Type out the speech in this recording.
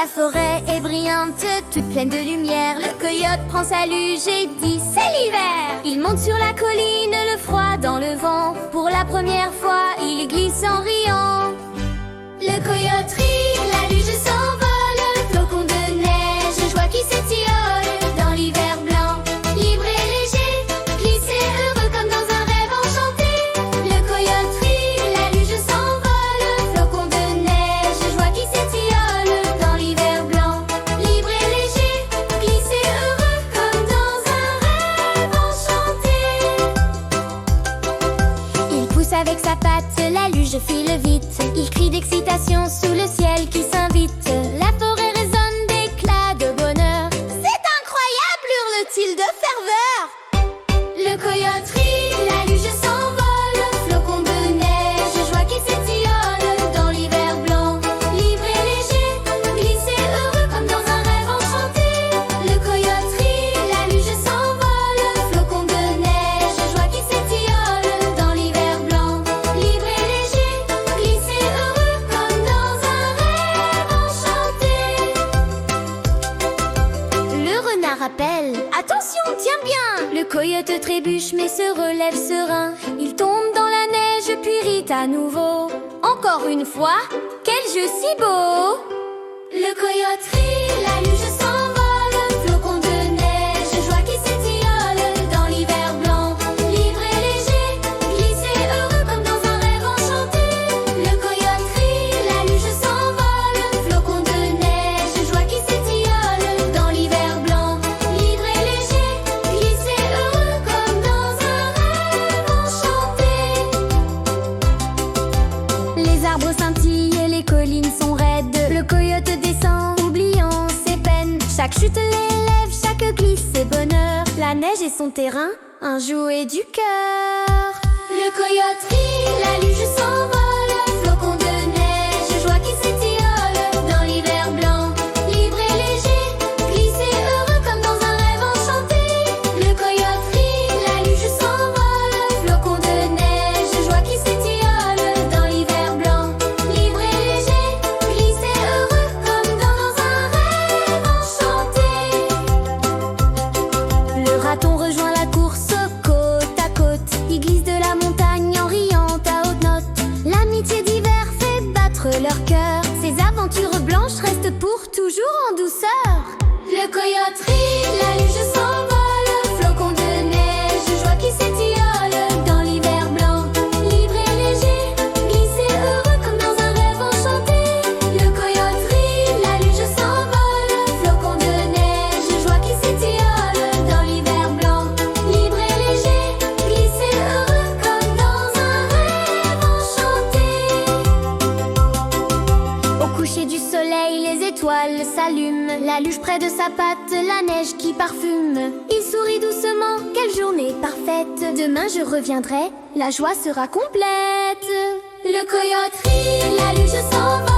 forêt est brillante, toute pleine de lumière. Le coyote prend sa luge et dit c'est l'hiver. Il monte sur la colline, le froid dans le vent. Pour la première fois, il glisse en riant. Le coyote rit, la luge s'envole. Flocons de neige, joie qui s'étiole. Dans l'hiver blanc, libre et léger, glisser heureux comme dans un rêve enchanté. Le coyote rit, la luge s'envole. Flocons de neige, joie qui s'étiole. Dans l'hiver blanc, libre et léger, glisser heureux comme dans un rêve enchanté. Il pousse avec sa patte, la luge file vite. Il crie d'excitation sous le ciel qui s'invite. La forêt résonne d'éclats de bonheur. C'est incroyable, hurle-t-il de ferveur. Le coyote rit, la luge s'envole. Flocons de neige, joie qui s'étiole. Dans l'hiver blanc, libre et léger, glisser heureux comme dans un rêve enchanté. Le coyote rit, la luge s'envole. Flocons de neige, joie qui s'étiole. Dans l'hiver blanc, libre et léger, glisser heureux comme dans un rêve enchanté. Le renard appelle, attention, tiens bien. Le coyote trébuche mais se relève serein. Il tombe dans la neige puis rit à nouveau. Encore une fois, quel jeu si beau. Le coyote rit, la luge s'envole. Flocons de neige, joie qui s'étiole. Dans l'hiver blanc, libre et léger, glisser heureux comme dans un rêve enchanté. Le coyote rit, la luge s'envole. Flocons de neige, joie qui s'étiole. Dans l'hiver blanc, libre et léger, glisser heureux comme dans un rêve enchanté. Les arbres scintillent et les collines sont raides. Le coyote descend, oubliant ses peines. Chaque chute l'élève, chaque glisse c'est bonheur. La neige est son terrain, un jouet du cœur. Le coyote rit, la luge s'envole. Flocons de neige, joie qui s'étiole. Dans l'hiver blanc, libre et léger, glisser heureux comme dans un rêve enchanté. Le coyote rit, la luge s'envole. Flocons de neige, joie qui s'étiole. Dans l'hiver blanc, libre et léger, glisser heureux comme dans un rêve enchanté. Le raton rejoint la course côte à côte. Il glisse de la montagne en riant à haute note. L'amitié d'hiver fait battre leur cœur. Ces aventures blanches restent pour toujours en douceur. Le coyote rit, la luge s'envole. Flocons de neige, joie qui s'étiole. Dans l'hiver blanc, libre et léger, glisser heureux comme dans un rêve enchanté. Le coyote rit, la luge s'envole. Flocons de neige, joie qui s'étiole. Dans l'hiver blanc, libre et léger, glisser heureux comme dans un rêve enchanté. Au coucher du soleil, les étoiles s'allument. La luge près de sa patte, la neige qui parfume. Il sourit doucement, quelle journée parfaite. Demain je reviendrai, la joie sera complète. Le coyote rit, la luge s'envole.